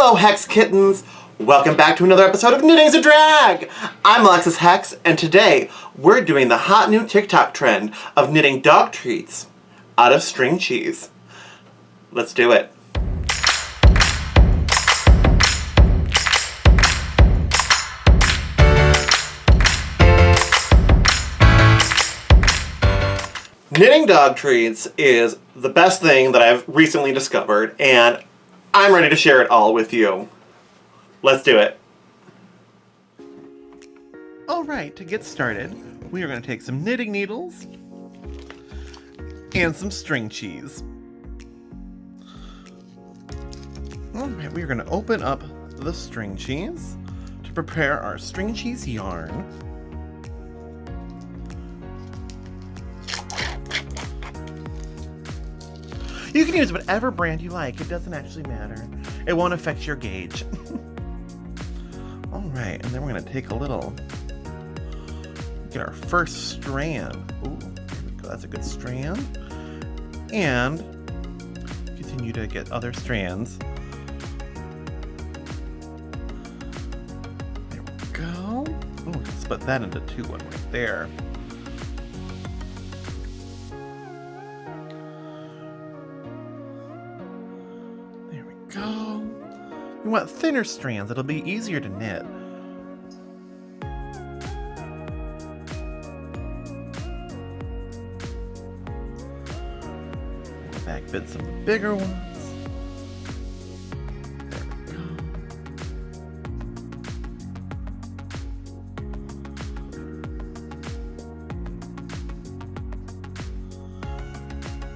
Hello, Hex Kittens! Welcome back to another episode of Knitting's a Drag! I'm Alexis Hex, and today we're doing the hot new TikTok trend of knitting dog treats out of string cheese. Let's do it. Knitting dog treats is the best thing that I've recently discovered, and I'm ready to share it all with you. Let's do it. Alright, to get started, we are going to take some knitting needles and some string cheese. Alright, we are going to open up the string cheese to prepare our string cheese yarn. You can use whatever brand you like. It doesn't actually matter. It won't affect your gauge. Alright, and then we're going to take a little... Get our first strand. Ooh, there we go. That's a good strand. And continue to get other strands. There we go. Ooh, split that into two. One right there. Go. You want thinner strands, it'll be easier to knit. Back bit some of the bigger ones. There we go.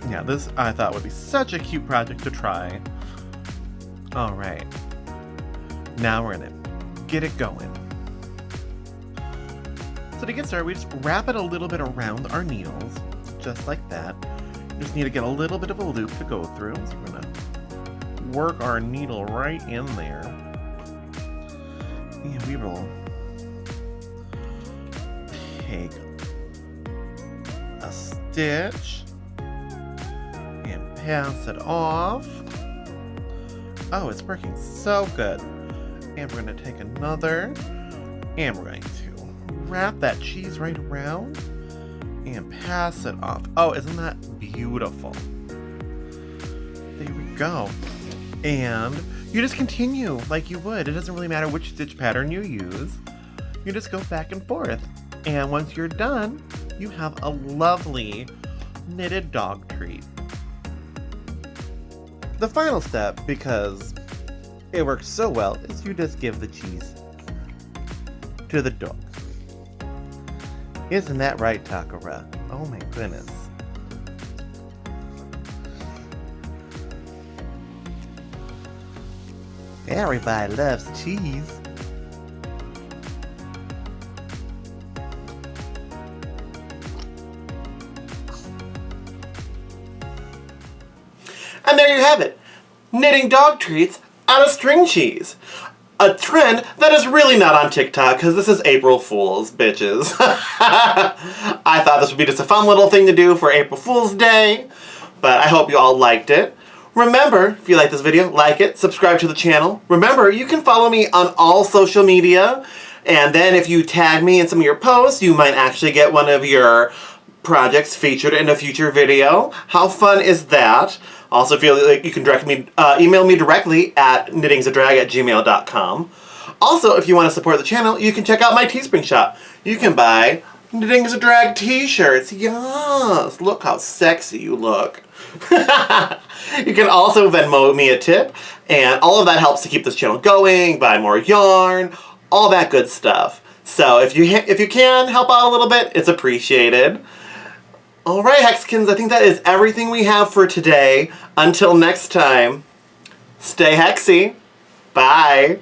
Yeah, this I thought would be such a cute project to try. Alright, now we're gonna get it going. So to get started, we just wrap it a little bit around our needles, just like that. You just need to get a little bit of a loop to go through. So we're gonna work our needle right in there. And we will take a stitch and pass it off. Oh, it's working so good. And we're going to take another, and we're going to wrap that cheese right around and pass it off. Oh, isn't that beautiful? There we go. And you just continue like you would. It doesn't really matter which stitch pattern you use. You just go back and forth. And once you're done, you have a lovely knitted dog treat. The final step, because it works so well, is you just give the cheese to the dog. Isn't that right, Takara? Oh my goodness. Everybody loves cheese. And there you have it, knitting dog treats out of string cheese. A trend that is really not on TikTok because this is April Fool's, bitches. I thought this would be just a fun little thing to do for April Fool's Day, but I hope you all liked it. Remember, if you like this video, like it, subscribe to the channel. Remember, you can follow me on all social media, and then if you tag me in some of your posts, you might actually get one of your projects featured in a future video. How fun is that? Also, feel like you can email me directly at knittingsadrag@gmail.com. Also, if you want to support the channel, you can check out my Teespring shop. You can buy Knitting's a Drag t-shirts. Yes! Look how sexy you look. You can also Venmo me a tip, and all of that helps to keep this channel going, buy more yarn, all that good stuff. So if you can help out a little bit, it's appreciated. Alright, Hexkins, I think that is everything we have for today. Until next time, stay hexy. Bye.